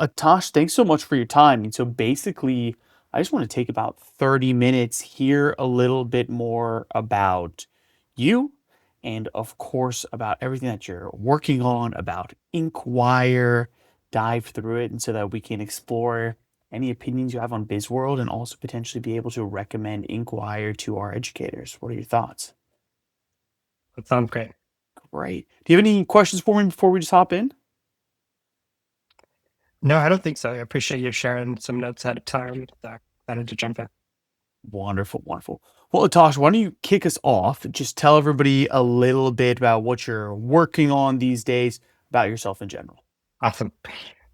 Atash, thanks so much for your time. And so basically, I just want to take about 30 minutes, hear a little bit more about you, and of course, about everything that you're working on, about Inquire, dive through it, and so that we can explore any opinions you have on BizWorld and also potentially be able to recommend Inquire to our educators. What are your thoughts? That sounds great. Great. Do you have any questions for me before we just hop in? No, I don't think so. I appreciate you sharing some notes ahead of time. Excited to jump in. Wonderful, wonderful. Well, Atash, why don't you kick us off? Just tell everybody a little bit about what you're working on these days, about yourself in general. Awesome.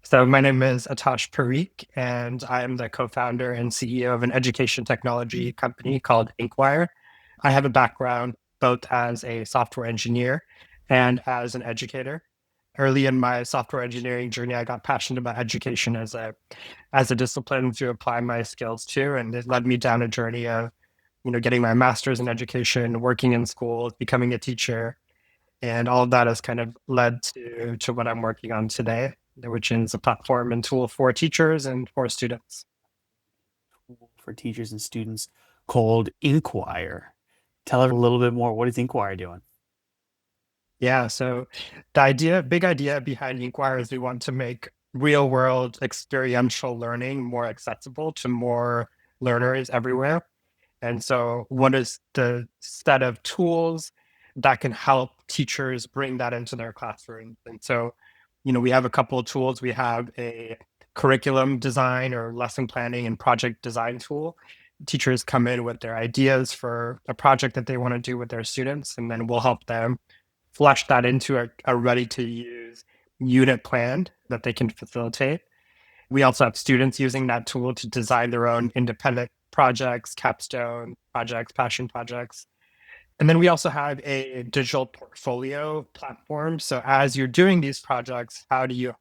So my name is Aatash Parikh, and I am the co-founder and CEO of an education technology company called Inquire. I have a background both as a software engineer and as an educator. Early in my software engineering journey, I got passionate about education as a discipline to apply my skills to, and it led me down a journey of getting my master's in education, working in schools, becoming a teacher, and all of that has kind of led to what I'm working on today, which is a platform and tool for teachers and for students. For teachers and students called Inquire. Tell us a little bit more. What is Inquire doing? Yeah, so big idea behind Inquire is we want to make real world experiential learning more accessible to more learners everywhere. And so, what is the set of tools that can help teachers bring that into their classrooms? And so, we have a couple of tools. We have a curriculum design or lesson planning and project design tool. Teachers come in with their ideas for a project that they want to do with their students, and then we'll help them flesh that into a ready to use unit plan that they can facilitate. We also have students using that tool to design their own independent projects, capstone projects, passion projects. And then we also have a digital portfolio platform. So as you're doing these projects, how do you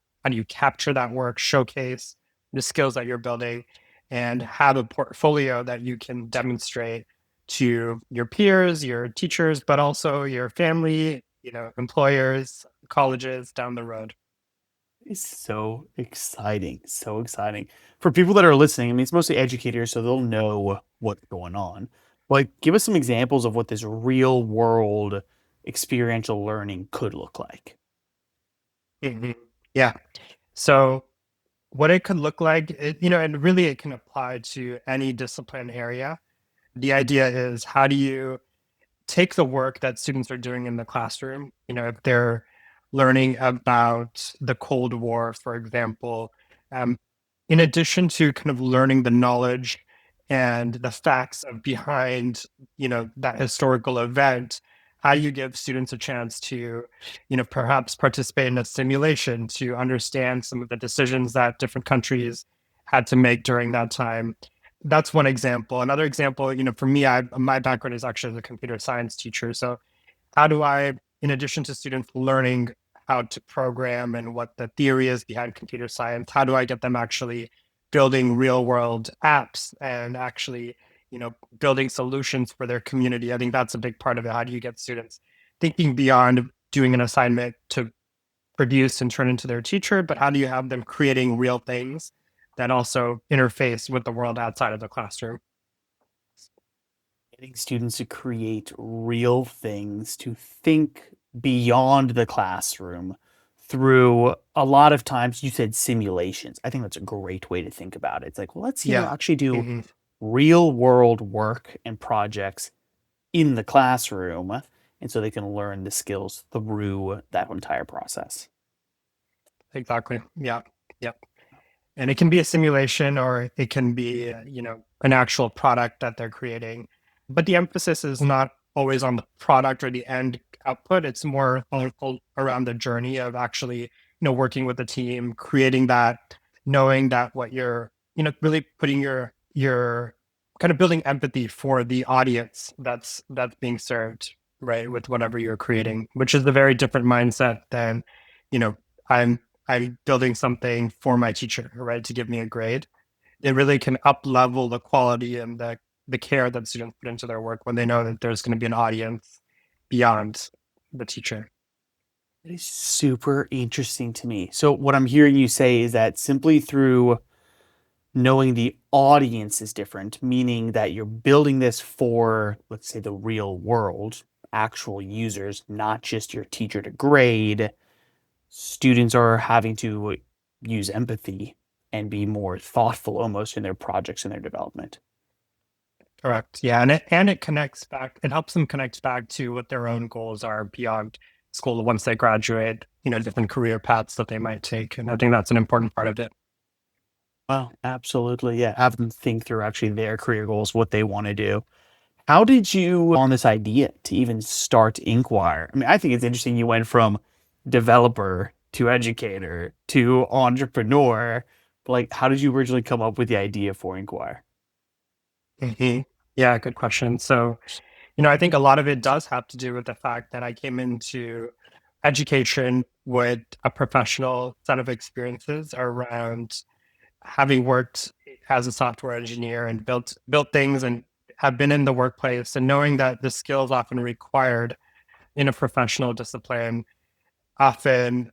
capture that work, showcase the skills that you're building, and have a portfolio that you can demonstrate to your peers, your teachers, but also your family, employers, colleges down the road. It's so exciting. So exciting. For people that are listening, I mean, it's mostly educators, so they'll know what's going on. Like, give us some examples of what this real world experiential learning could look like. Mhm. Yeah. So what it could look like, and really it can apply to any discipline area. The idea is, how do you take the work that students are doing in the classroom? If they're learning about the Cold War, for example, um, in addition to kind of learning the knowledge and the facts of behind, that historical event, how do you give students a chance to, perhaps participate in a simulation to understand some of the decisions that different countries had to make during that time? That's one example. Another example, for me, my background is actually as a computer science teacher. So how do I, in addition to students learning how to program and what the theory is behind computer science, how do I get them actually building real world apps and actually, building solutions for their community? I think that's a big part of it. How do you get students thinking beyond doing an assignment to produce and turn into their teacher, but how do you have them creating real things that also interface with the world outside of the classroom? Getting students to create real things, to think beyond the classroom through a lot of times you said simulations. I think that's a great way to think about it. It's like, well, let's, Yeah. actually do Hmm. real world work and projects in the classroom. And so they can learn the skills through that entire process. Exactly. Yeah. Yep. And it can be a simulation or it can be, an actual product that they're creating. But the emphasis is not always on the product or the end output. It's more around the journey of actually, working with the team, creating that, knowing that what you're, really putting your kind of building empathy for the audience that's being served, right, with whatever you're creating, which is a very different mindset than, you know, I'm I'm building something for my teacher, right, to give me a grade. It really can up level the quality and the care that students put into their work when they know that there's going to be an audience beyond the teacher. It is super interesting to me. So what I'm hearing you say is that simply through knowing the audience is different, meaning that you're building this for, let's say, the real world, actual users, not just your teacher to grade, students are having to use empathy and be more thoughtful almost in their projects and their development. Correct. Yeah, and it connects back. It helps them connect back to what their own goals are beyond school once they graduate. Different career paths that they might take, and I think that's an important part of it. Well, absolutely. Yeah. Have them think through actually their career goals, what they want to do. How did you on this idea to even start Inquire? I mean, I think it's interesting you went from developer to educator to entrepreneur. But like, how did you originally come up with the idea for Inquire? Hmm. Yeah, good question. So, I think a lot of it does have to do with the fact that I came into education with a professional set of experiences around having worked as a software engineer and built things and have been in the workplace and knowing that the skills often required in a professional discipline often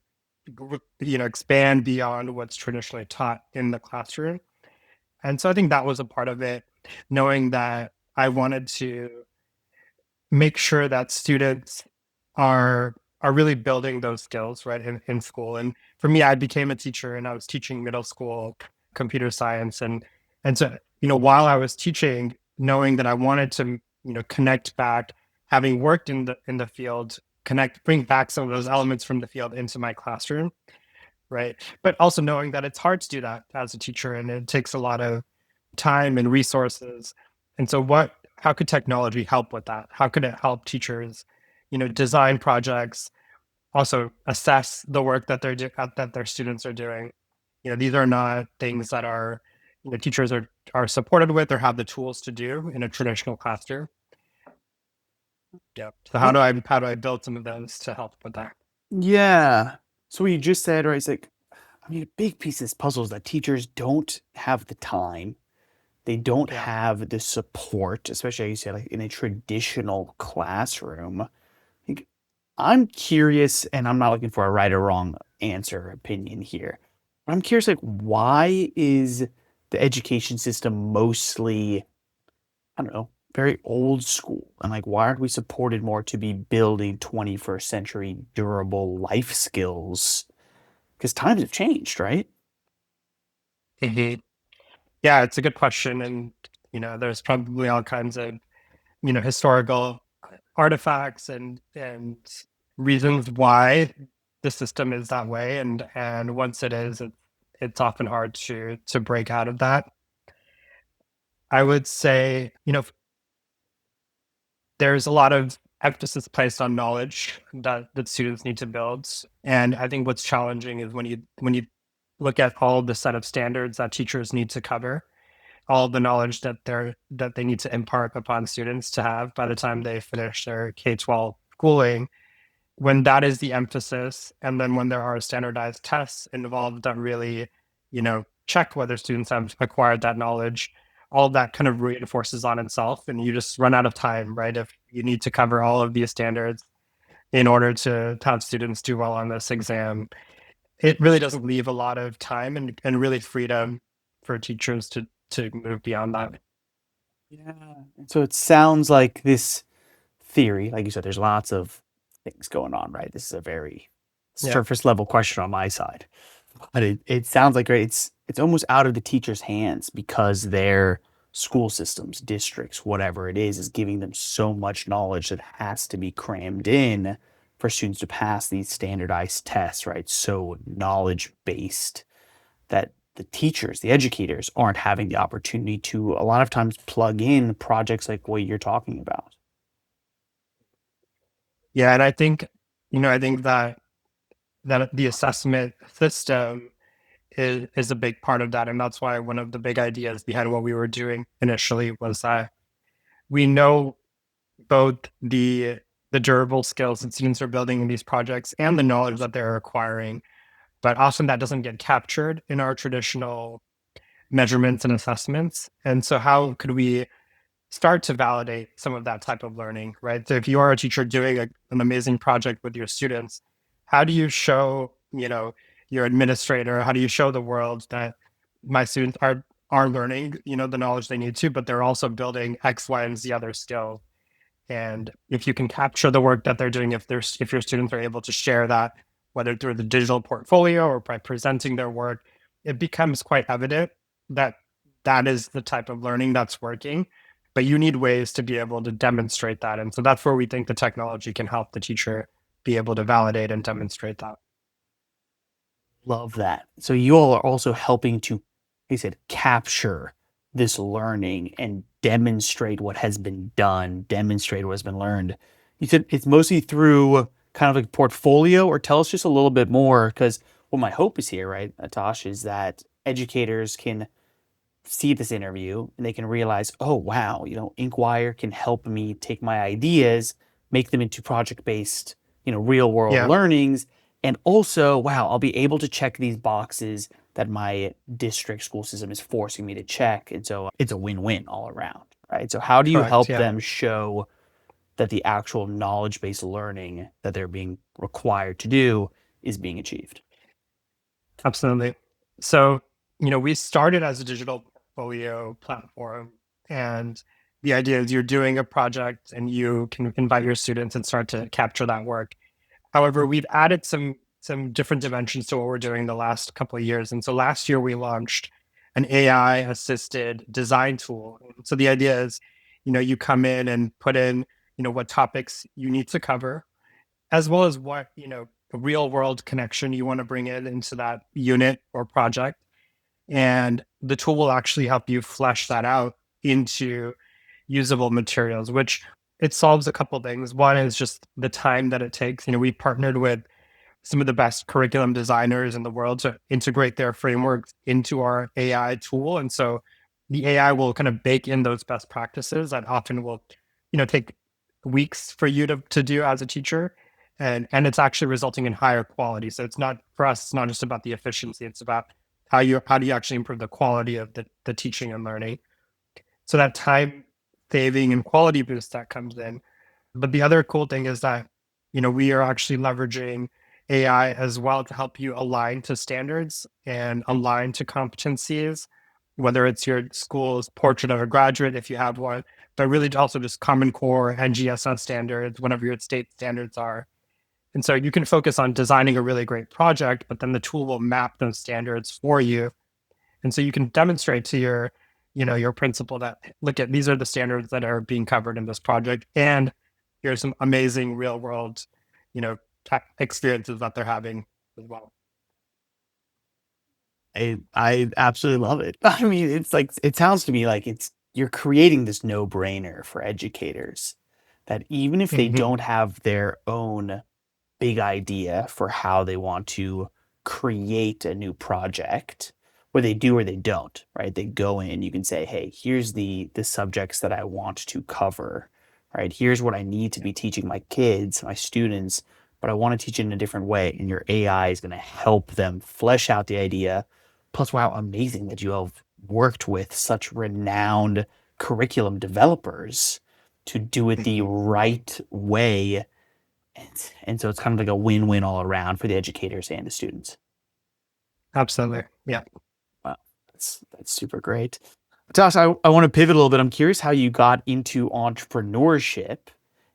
expand beyond what's traditionally taught in the classroom. And so I think that was a part of it, knowing that I wanted to make sure that students are really building those skills right in school. And for me, I became a teacher and I was teaching middle school computer science. And so, while I was teaching, knowing that I wanted to, connect back, having worked in the field, bring back some of those elements from the field into my classroom, right? But also knowing that it's hard to do that as a teacher and it takes a lot of time and resources. And so how could technology help with that? How could it help teachers, design projects, also assess the work that their students are doing? These are not things that are, teachers are supported with or have the tools to do in a traditional classroom. Yeah. So Well, how do I build some of those to help with that? yeah. So what you just said, right? It's like, I mean, a big piece of this puzzle is that teachers don't have the time. They don't Yeah. have the support, especially like you said, like in a traditional classroom. Like, I'm curious, and I'm not looking for a right or wrong answer or opinion here. But I'm curious, like, why is the education system mostly, I don't know, very old school? And like, why aren't we supported more to be building 21st century durable life skills? Because times have changed, right? Mhm. Yeah, it's a good question. And, there's probably all kinds of, historical artifacts and reasons why the system is that way. And once it is, it's often hard to break out of that. I would say, there's a lot of emphasis placed on knowledge that students need to build. And I think what's challenging is when you look at all the set of standards that teachers need to cover, all the knowledge that they need to impart upon students to have by the time they finish their K-12 schooling, when that is the emphasis, and then when there are standardized tests involved that really, check whether students have acquired that knowledge, all of that kind of reinforces on itself, and you just run out of time, right? If you need to cover all of these standards in order to have students do well on this exam, it really doesn't leave a lot of time and really freedom for teachers to move beyond that. Yeah. And so it sounds like this theory, like you said, there's lots of things going on, right? This is a very Yeah. surface level question on my side. But it sounds like right, it's almost out of the teacher's hands because their school systems, districts, whatever it is giving them so much knowledge that has to be crammed in for students to pass these standardized tests, right? So knowledge based that the teachers, the educators aren't having the opportunity to a lot of times plug in projects like what you're talking about. Yeah, and I think that the assessment system is a big part of that. And that's why one of the big ideas behind what we were doing initially was that we know both the durable skills that students are building in these projects and the knowledge that they're acquiring, but often that doesn't get captured in our traditional measurements and assessments. And so how could we start to validate some of that type of learning, right? So if you are a teacher doing an amazing project with your students, how do you show, your administrator, how do you show the world that my students are learning, the knowledge they need to, but they're also building X, Y, and Z other skills. And if you can capture the work that they're doing, if your students are able to share that, whether through the digital portfolio or by presenting their work, it becomes quite evident that that is the type of learning that's working. But you need ways to be able to demonstrate that. And so that's where we think the technology can help the teacher be able to validate and demonstrate that. Love that. So you all are also helping to, like you said, capture this learning and demonstrate what has been done, demonstrate what has been learned. You said it's mostly through kind of like portfolio, or tell us just a little bit more, because what my hope is here, right, Atash, is that educators can see this interview and they can realize, oh, wow, Inkwire can help me take my ideas, make them into project based, real world Yeah, learnings. And also, wow, I'll be able to check these boxes that my district school system is forcing me to check. And so it's a win win all around, right? So, how do you correct. help Yeah. them show that the actual knowledge based learning that they're being required to do is being achieved? Absolutely. So, we started as a digital portfolio platform, and the idea is you're doing a project and you can invite your students and start to capture that work. However, we've added some different dimensions to what we're doing the last couple of years. And so last year we launched an AI assisted design tool. So the idea is, you come in and put in, what topics you need to cover, as well as what, real world connection you want to bring in into that unit or project. And the tool will actually help you flesh that out into usable materials, which it solves a couple things. One is just the time that it takes. We partnered with some of the best curriculum designers in the world to integrate their frameworks into our AI tool. And so the AI will kind of bake in those best practices that often will, take weeks for you to do as a teacher. And it's actually resulting in higher quality. So it's not for us, it's not just about the efficiency, it's about how do you actually improve the quality of the teaching and learning. So that time saving and quality boost that comes in. But the other cool thing is that, we are actually leveraging AI as well to help you align to standards and align to competencies, whether it's your school's portrait of a graduate, if you have one, but really also just Common Core and GSS standards, whatever your state standards are. And so you can focus on designing a really great project, but then the tool will map those standards for you, and so you can demonstrate to your principal that, look at, these are the standards that are being covered in this project. And here's some amazing real world, you know, experiences that they're having as well. I absolutely love it. I mean, it's like it sounds to me like it's you're creating this no-brainer for educators that even if they Hmm. don't have their own big idea for how they want to create a new project, where they do or they don't, right? They go in, you can say, hey, here's the subjects that I want to cover, right? Here's what I need to be teaching my kids, my students, but I want to teach it in a different way. And your AI is going to help them flesh out the idea. Plus, wow, amazing that you have worked with such renowned curriculum developers to do it the Hmm. right way, and so it's kind of like a win-win all around for the educators and the students. Absolutely. Yeah. Wow, that's super great. Josh, I want to pivot a little bit. I'm curious how you got into entrepreneurship.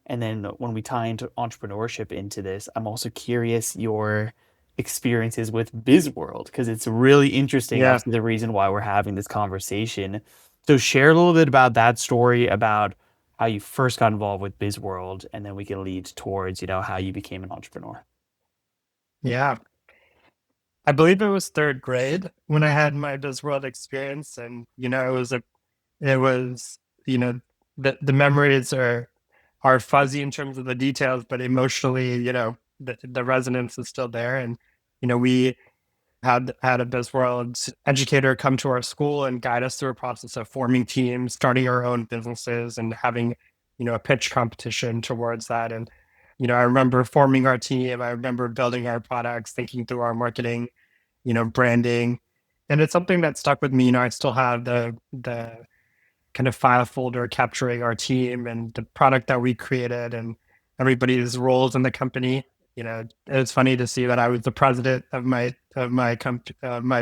And then when we tie into entrepreneurship into this, I'm also curious your experiences with BizWorld, because it's really interesting. Yeah. Obviously, the reason why we're having this conversation. So share a little bit about that story, about how you first got involved with BizWorld, and then we can lead towards, how you became an entrepreneur. Yeah. I believe it was third grade when I had my BizWorld experience. And, it was, you know, the memories are fuzzy in terms of the details, but emotionally, the resonance is still there. And, we had a BizWorld educator come to our school and guide us through a process of forming teams, starting our own businesses, and having, a pitch competition towards that. And, I remember forming our team. I remember building our products, thinking through our marketing, branding. And it's something that stuck with me. I still have the kind of file folder capturing our team and the product that we created and everybody's roles in the company. it's funny to see that I was the president of my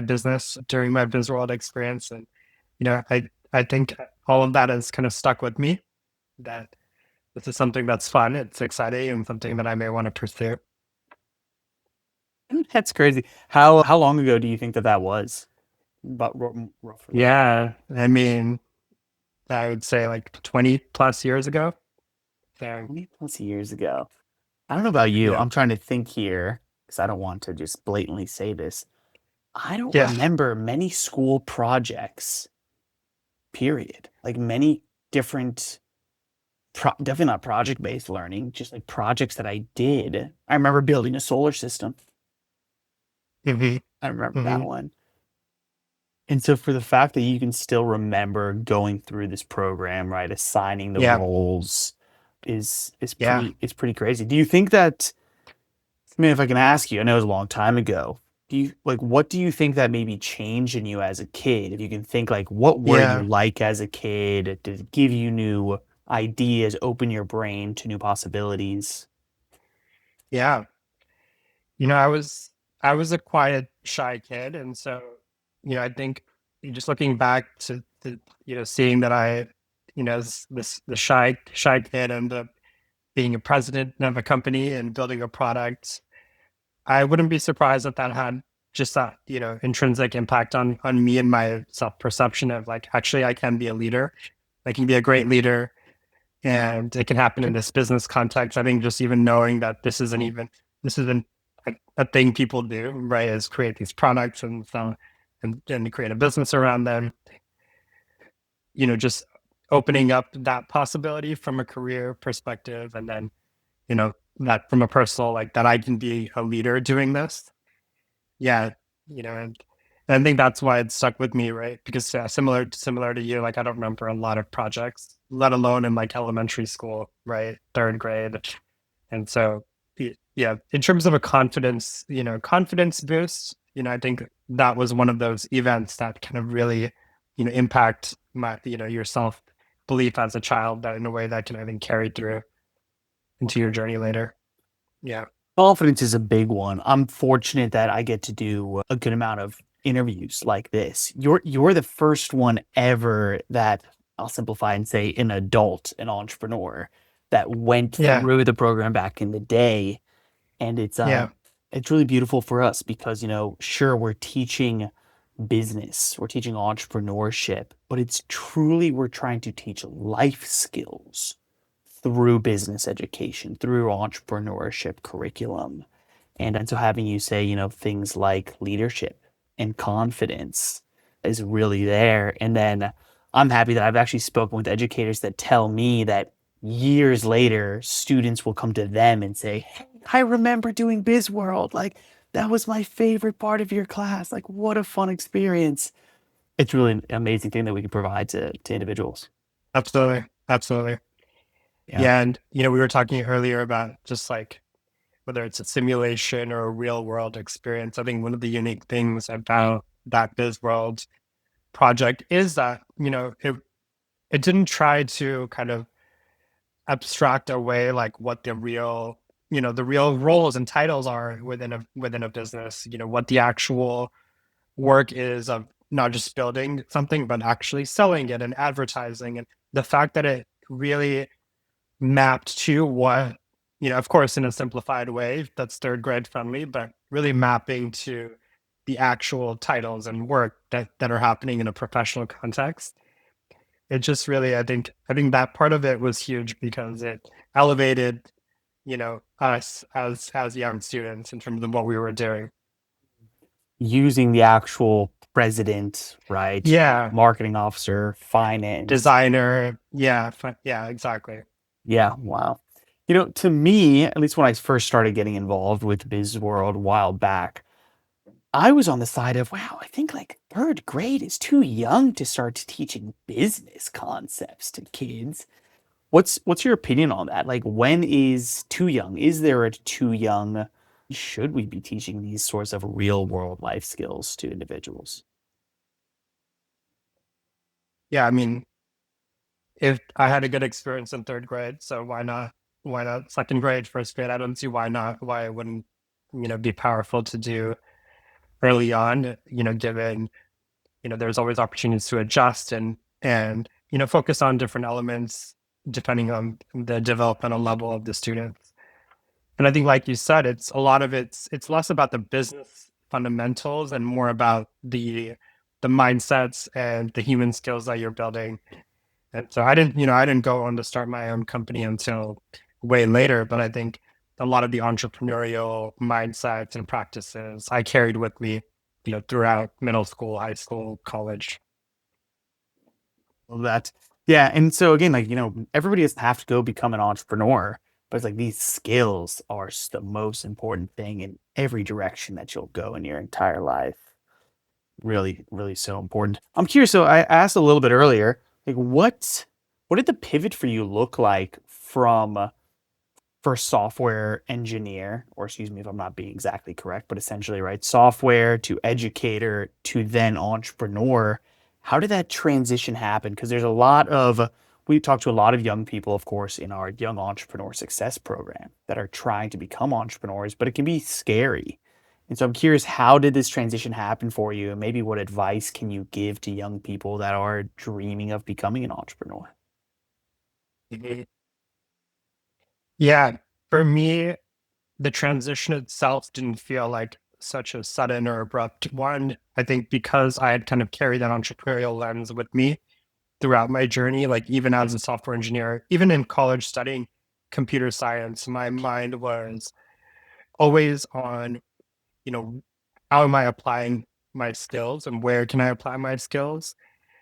business during my BizWorld experience, and I think all of that has kind of stuck with me. That this is something that's fun, it's exciting, and something that I may want to pursue. That's crazy. How long ago do you think that that was? About roughly Yeah, I mean, I would say like 20 plus years ago. So 20 plus years ago. I don't know about you. yeah, I'm trying to think here because I don't want to just blatantly say this. I don't yeah, remember many school projects, period. Like many different, definitely not project based learning, just like projects that I did. I remember building a solar system. hmm I remember that hmm one. And so for the fact that you can still remember going through this program, right, assigning the yeah, roles yeah, is pretty crazy. Do you think that, I mean, if I can ask you, I know it was a long time ago. Do you like what do you think that maybe changed in you as a kid? If you can think like what were you yeah, like as a kid? Did it give you new ideas, open your brain to new possibilities? yeah. I was a quiet, shy kid, and so I think just looking back to seeing that this the shy kid and being a president of a company and building a product, I wouldn't be surprised if that had just that intrinsic impact on me and my self perception of like actually I can be a leader, I can be a great leader, and it can happen in this business context. I think just even knowing that this isn't a thing people do, right? Is create these products and so and create a business around them. Just opening up that possibility from a career perspective, and then that from a personal like that I can be a leader doing this. Yeah, and I think that's why it stuck with me, right? Because similar to you, like I don't remember a lot of projects, let alone in like elementary school, right? Third grade. And so yeah, in terms of a confidence boost, I think that was one of those events that kind of really, impact your self belief as a child that in a way that can I think carry through into your journey later. Yeah. Confidence is a big one. I'm fortunate that I get to do a good amount of interviews like this. You're the first one ever that I'll simplify and say an adult, an entrepreneur that went Yeah. through the program back in the day. And Yeah. it's really beautiful for us because, sure, we're teaching business, we're teaching entrepreneurship, but it's truly we're trying to teach life skills through business education, through entrepreneurship curriculum. And so having you say, things like leadership and confidence is really there. And then I'm happy that I've actually spoken with educators that tell me that years later, students will come to them and say, "Hey, I remember doing BizWorld. Like, that was my favorite part of your class. Like, what a fun experience." It's really an amazing thing that we can provide to individuals. Absolutely. Absolutely. Yeah. Yeah. And, we were talking earlier about just like whether it's a simulation or a real world experience. I think one of the unique things about that Biz World project is that, it didn't try to kind of abstract away like what the real roles and titles are within a business, what the actual work is of not just building something, but actually selling it and advertising. And the fact that it really mapped to what, of course, in a simplified way that's third grade friendly, but really mapping to the actual titles and work that are happening in a professional context. It just really, I think that part of it was huge because it elevated, us as young students in terms of what we were doing. Using the actual president, right? Yeah, Marketing officer, finance. designer. Yeah, yeah, exactly. Yeah, wow. To me, at least when I first started getting involved with Biz World a while back, I was on the side of, wow, I think like third grade is too young to start teaching business concepts to kids. What's your opinion on that? Like, when is too young? Is there a too young? Should we be teaching these sorts of real world life skills to individuals? Yeah, I mean, if I had a good experience in third grade, so why not? Why not second grade, first grade? I don't see why not, why it wouldn't, be powerful to do early on, given, there's always opportunities to adjust and, focus on different elements depending on the developmental level of the students. And I think, like you said, it's a lot of it's less about the business fundamentals and more about the mindsets and the human skills that you're building. And so I didn't go on to start my own company until way later, but I think a lot of the entrepreneurial mindsets and practices I carried with me, throughout middle school, high school, college. Well, that, yeah. And so again, like, everybody doesn't have to go become an entrepreneur, but it's like these skills are the most important thing in every direction that you'll go in your entire life. Really, really so important. I'm curious. So I asked a little bit earlier, like, what did the pivot for you look like from first software engineer, or excuse me if I'm not being exactly correct, but essentially, right, software to educator to then entrepreneur. How did that transition happen? Because we talk to a lot of young people, of course, in our Young Entrepreneur Success Program that are trying to become entrepreneurs, but it can be scary. And so I'm curious, how did this transition happen for you? And maybe what advice can you give to young people that are dreaming of becoming an entrepreneur? Mhm. Yeah, for me, the transition itself didn't feel like such a sudden or abrupt one. I think because I had kind of carried that entrepreneurial lens with me throughout my journey, like even as a software engineer, even in college studying computer science, my mind was always on, you know, how am I applying my skills and where can I apply my skills?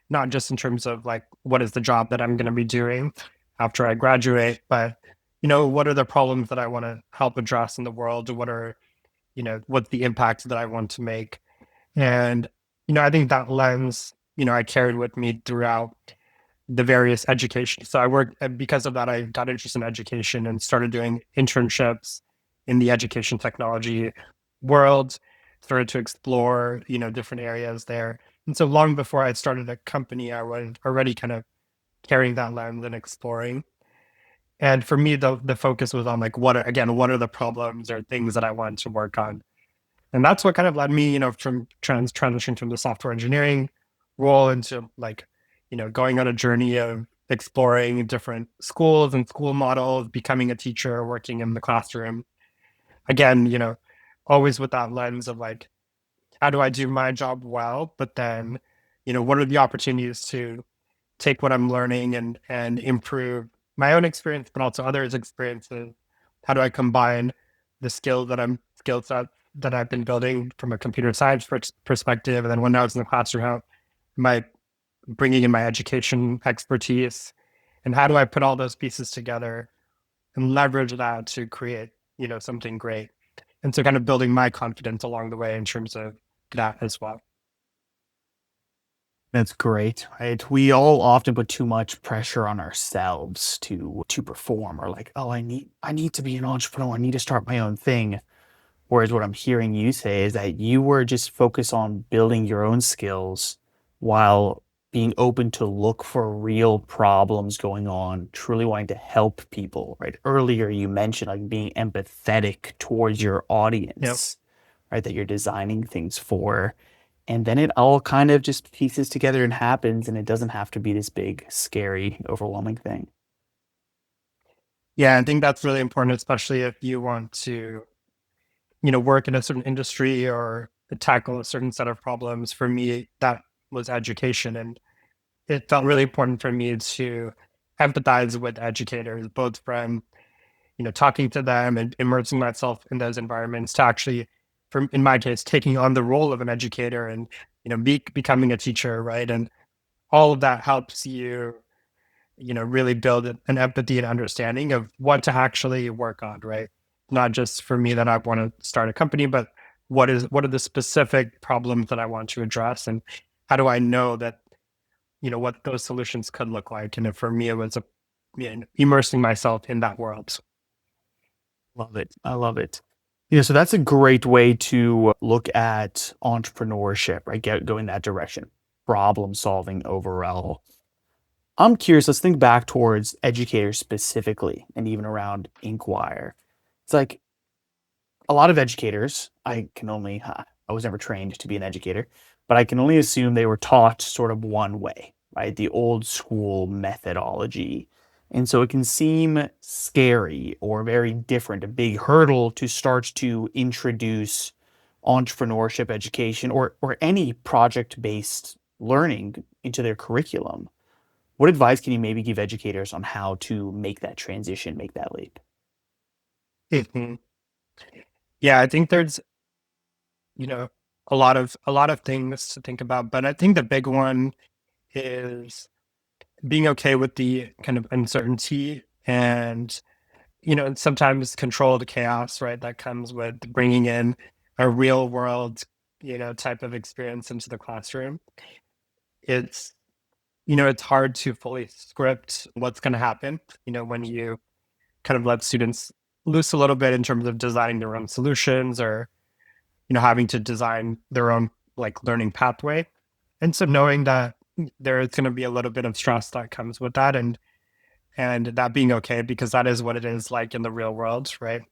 Not just in terms of like, what is the job that I'm going to be doing after I graduate, but, what are the problems that I want to help address in the world? What's the impact that I want to make? And, I think that lens, I carried with me throughout the various education. So I worked, and because of that, I got interested in education and started doing internships in the education technology world, started to explore, different areas there. And so long before I started a company, I was already kind of carrying that lens and exploring. And for me, the focus was on like, what are the problems or things that I wanted to work on? And that's what kind of led me, from transition from the software engineering role into like, going on a journey of exploring different schools and school models, becoming a teacher, working in the classroom. Again, always with that lens of like, how do I do my job well? But then, what are the opportunities to take what I'm learning and improve my own experience, but also others' experiences? How do I combine the skill set that I've been building from a computer science perspective, and then when I was in the classroom, how am I bringing in my education expertise, and how do I put all those pieces together and leverage that to create something great? And so, kind of building my confidence along the way in terms of that as well. That's great, right? We all often put too much pressure on ourselves to perform, or like, oh, I need to be an entrepreneur. I need to start my own thing. Whereas what I'm hearing you say is that you were just focused on building your own skills while being open to look for real problems going on, truly wanting to help people, right? Earlier you mentioned like being empathetic towards your Yep. audience, right? That you're designing things for. And then it all kind of just pieces together and happens, and it doesn't have to be this big, scary, overwhelming thing. Yeah, I think that's really important, especially if you want to work in a certain industry or tackle a certain set of problems. For me, that was education. And it felt really important for me to empathize with educators, both from, talking to them and immersing myself in those environments to actually, in my case, taking on the role of an educator and, becoming a teacher, right? And all of that helps you, really build an empathy and understanding of what to actually work on, right? Not just for me that I want to start a company, but what are the specific problems that I want to address, and how do I know that what those solutions could look like? And if for me, it was immersing myself in that world. Love it. I love it. So that's a great way to look at entrepreneurship, right? Go in that direction, problem solving overall. I'm curious, let's think back towards educators specifically and even around Inkwire. It's like a lot of educators, I was never trained to be an educator, but I can only assume they were taught sort of one way, right? The old school methodology. And so it can seem scary or very different, a big hurdle to start to introduce entrepreneurship education or any project-based learning into their curriculum. What advice can you maybe give educators on how to make that transition, make that leap? Mhm. Yeah, I think there's, you know, a lot of things to think about, but I think the big one is being okay with the kind of uncertainty and, sometimes controlled chaos, right? That comes with bringing in a real world, type of experience into the classroom. It's, it's hard to fully script what's going to happen, when you kind of let students loose a little bit in terms of designing their own solutions or, having to design their own like learning pathway. And so knowing that there is going to be a little bit of stress that comes with that and that being okay because that is what it is like in the real world, right?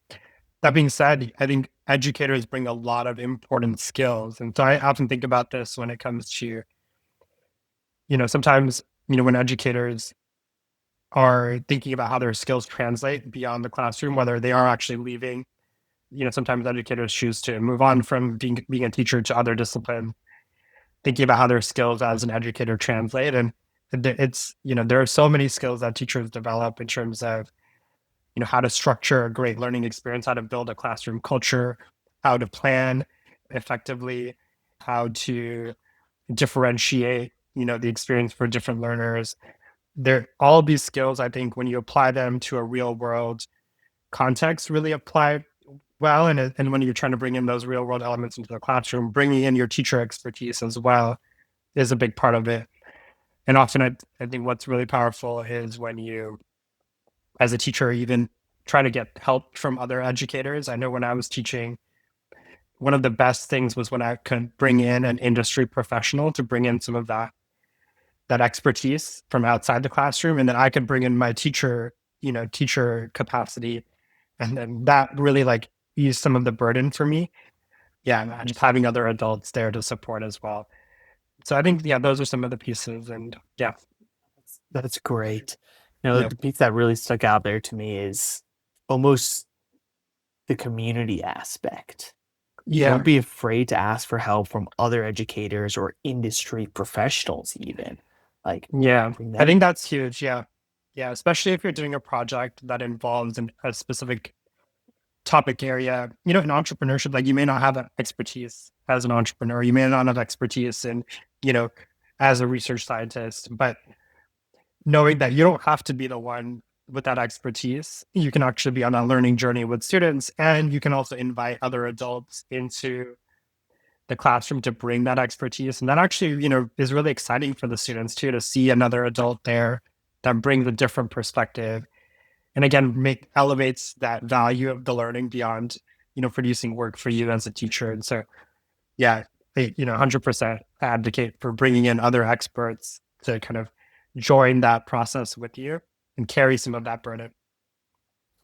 That being said, I think educators bring a lot of important skills. And so I often think about this when it comes to, sometimes, when educators are thinking about how their skills translate beyond the classroom, whether they are actually leaving. Sometimes educators choose to move on from being a teacher to other discipline, thinking about how their skills as an educator translate. And it's, there are so many skills that teachers develop in terms of, how to structure a great learning experience, how to build a classroom culture, how to plan effectively, how to differentiate, the experience for different learners. There, all of these skills, I think, when you apply them to a real world context, really apply well. And when you're trying to bring in those real world elements into the classroom, bringing in your teacher expertise as well is a big part of it. And often, I think what's really powerful is when you, as a teacher, even try to get help from other educators. I know when I was teaching, one of the best things was when I could bring in an industry professional to bring in some of that expertise from outside the classroom, and then I could bring in my teacher capacity, and then that really like eased some of the burden for me. Yeah, and just having other adults there to support as well. So I think, yeah, those are some of the pieces, and yeah, That's great. You know, yeah, the piece that really stuck out there to me is almost the community aspect. Don't yeah, be afraid to ask for help from other educators or industry professionals, even. Like, yeah. bring I them. think that's huge. Yeah, yeah, especially if you're doing a project that involves a specific topic area. In entrepreneurship, like you may not have that expertise as an entrepreneur, you may not have expertise in, you know, as a research scientist, but knowing that you don't have to be the one with that expertise. You can actually be on a learning journey with students, and you can also invite other adults into the classroom to bring that expertise. And that actually, is really exciting for the students too, to see another adult there that brings a different perspective. And again, make elevates that value of the learning beyond, producing work for you as a teacher. And so, yeah, 100% advocate for bringing in other experts to kind of join that process with you and carry some of that burden.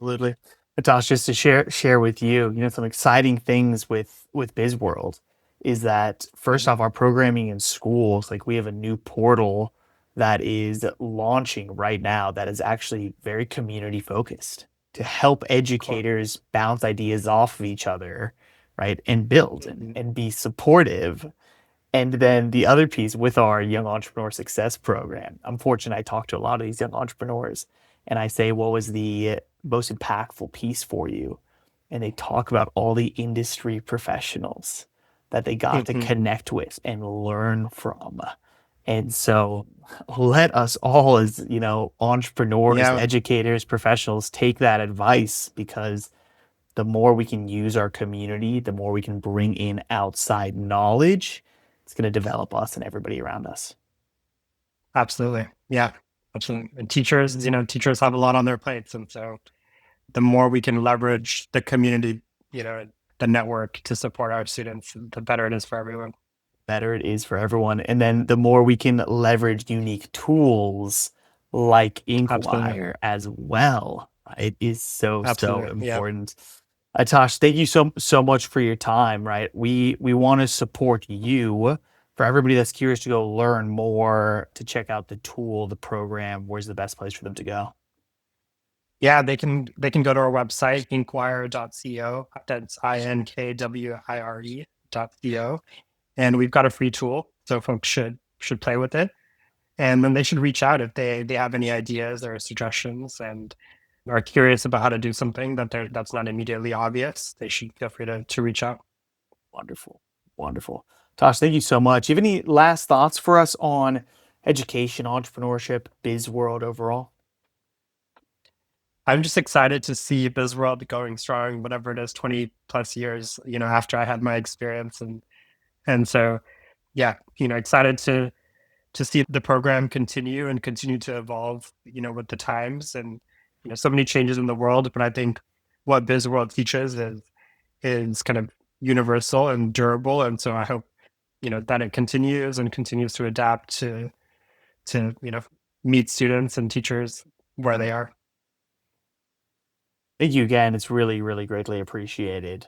Absolutely. Natash, just to share with you, some exciting things with BizWorld is that first Mhm. off, our programming in schools, like we have a new portal that is launching right now that is actually very community focused to help Cool. educators bounce ideas off of each other, right? And build Mhm. and be supportive. And then the other piece with our Young Entrepreneur Success Program, I'm fortunate I talk to a lot of these young entrepreneurs and I say, what was the most impactful piece for you? And they talk about all the industry professionals that they got to Mhm. connect with and learn from. And so let us all, as entrepreneurs, Yeah, educators, professionals, take that advice because the more we can use our community, the more we can bring in outside knowledge. It's going to develop us and everybody around us. absolutely. Yeah, absolutely. And teachers, teachers have a lot on their plates. And so the more we can leverage the community, the network to support our students, the better it is for everyone. Better it is for everyone. And then the more we can leverage unique tools like Absolutely. Inkwire as well. It is so, so Absolutely. Yeah. important. Tosh, thank you so much for your time. Right, we want to support you. For everybody that's curious to go learn more, to check out the tool, the program, where's the best place for them to go? Yeah, they can go to our website, inquire.co. That's inkwire.co. And we've got a free tool. So folks should play with it. And then they should reach out if they have any ideas or suggestions and are curious about how to do something that's not immediately obvious. They should feel free to reach out. Wonderful, wonderful. Tosh, thank you so much. You have any last thoughts for us on education, entrepreneurship, biz world overall? I'm just excited to see BizWorld going strong, whatever it is, 20 plus years, after I had my experience. And so yeah, excited to see the program continue to evolve, with the times and so many changes in the world. But I think what BizWorld teaches is kind of universal and durable. And so I hope, that it continues to adapt to meet students and teachers where they are. Thank you again. It's really, really greatly appreciated.